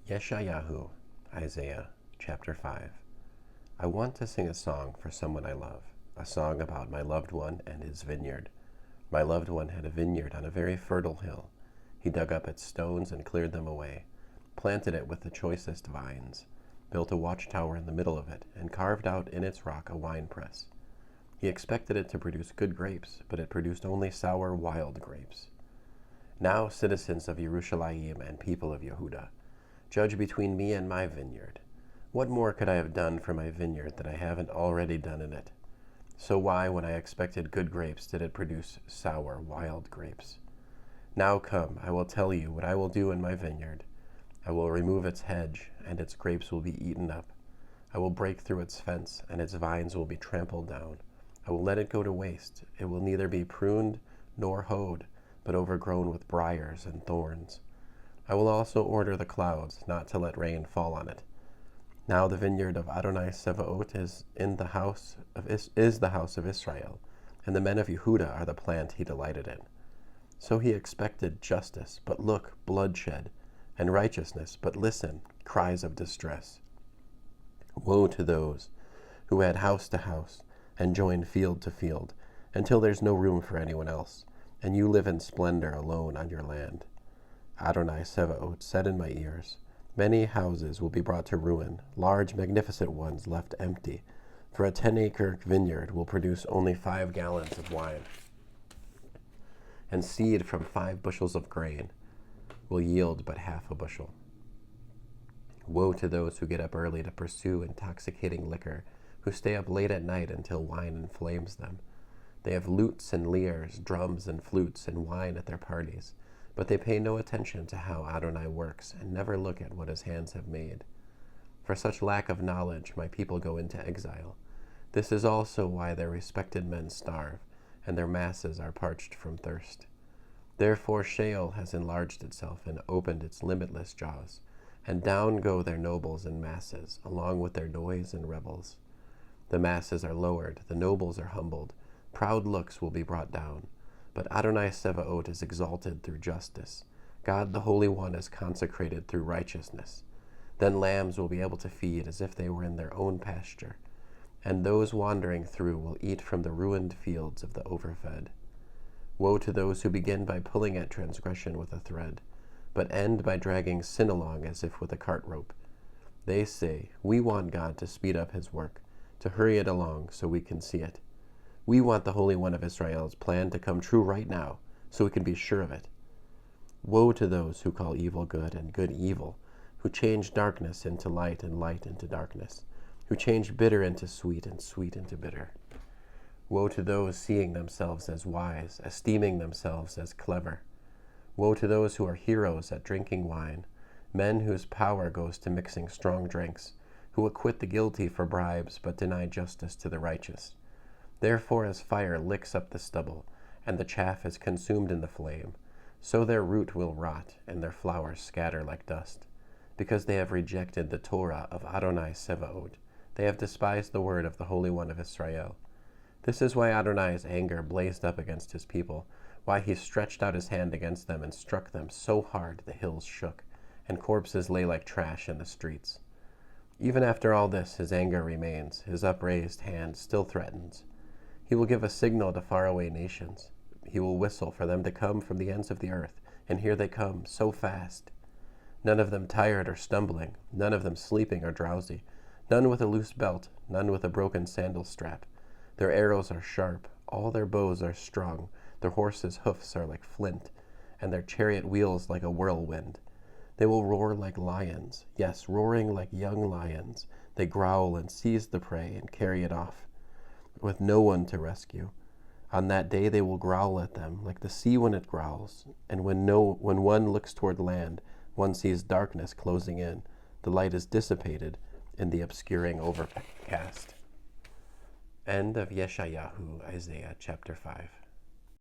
Yesha'yahu, Isaiah, chapter 5. I want to sing a song for someone I love, a song about my loved one and his vineyard. My loved one had a vineyard on a very fertile hill. He dug up its stones and cleared them away, planted it with the choicest vines, built a watchtower in the middle of it, and carved out in its rock a winepress. He expected it to produce good grapes, but it produced only sour, wild grapes. Now, citizens of Yerushalayim and people of Yehuda, judge between me and my vineyard. What more could I have done for my vineyard that I haven't already done in it? So why, when I expected good grapes, did it produce sour, wild grapes? Now come, I will tell you what I will do in my vineyard. I will remove its hedge, and its grapes will be eaten up. I will break through its fence, and its vines will be trampled down. I will let it go to waste. It will neither be pruned nor hoed, but overgrown with briars and thorns. I will also order the clouds not to let rain fall on it. Now the vineyard of Adonai Sevaot is the house of Israel, and the men of Yehuda are the plant he delighted in. So he expected justice, but look, bloodshed, and righteousness, but listen, cries of distress. Woe to those who add house to house and join field to field, until there's no room for anyone else, and you live in splendor alone on your land. Adonai Sevaot said in my ears, many houses will be brought to ruin, large magnificent ones left empty, for a 10-acre vineyard will produce only 5 gallons of wine, and seed from 5 bushels of grain will yield but half a bushel. Woe to those who get up early to pursue intoxicating liquor, who stay up late at night until wine inflames them. They have lutes and lyres, drums and flutes, and wine at their parties, but they pay no attention to how Adonai works and never look at what his hands have made. For such lack of knowledge, my people go into exile. This is also why their respected men starve, and their masses are parched from thirst. Therefore Sheol has enlarged itself and opened its limitless jaws, and down go their nobles in masses, along with their noise and rebels. The masses are lowered, the nobles are humbled, proud looks will be brought down. But Adonai Sevaot is exalted through justice. God the Holy One is consecrated through righteousness. Then lambs will be able to feed as if they were in their own pasture, and those wandering through will eat from the ruined fields of the overfed. Woe to those who begin by pulling at transgression with a thread, but end by dragging sin along as if with a cart rope. They say, we want God to speed up his work, to hurry it along so we can see it. We want the Holy One of Israel's plan to come true right now, so we can be sure of it. Woe to those who call evil good and good evil, who change darkness into light and light into darkness, who change bitter into sweet and sweet into bitter. Woe to those seeing themselves as wise, esteeming themselves as clever. Woe to those who are heroes at drinking wine, men whose power goes to mixing strong drinks, who acquit the guilty for bribes but deny justice to the righteous. Therefore, as fire licks up the stubble, and the chaff is consumed in the flame, so their root will rot, and their flowers scatter like dust. Because they have rejected the Torah of Adonai Sevaot, they have despised the word of the Holy One of Israel. This is why Adonai's anger blazed up against his people, why he stretched out his hand against them and struck them so hard the hills shook, and corpses lay like trash in the streets. Even after all this, his anger remains, his upraised hand still threatens. He will give a signal to faraway nations. He will whistle for them to come from the ends of the earth, and here they come, so fast. None of them tired or stumbling, none of them sleeping or drowsy, none with a loose belt, none with a broken sandal strap. Their arrows are sharp, all their bows are strung, their horses' hoofs are like flint, and their chariot wheels like a whirlwind. They will roar like lions, yes, roaring like young lions. They growl and seize the prey and carry it off, with no one to rescue. On that day they will growl at them, like the sea when it growls, and when one looks toward land, one sees darkness closing in. The light is dissipated in the obscuring overcast. End of Yesha'yahu, Isaiah chapter 5.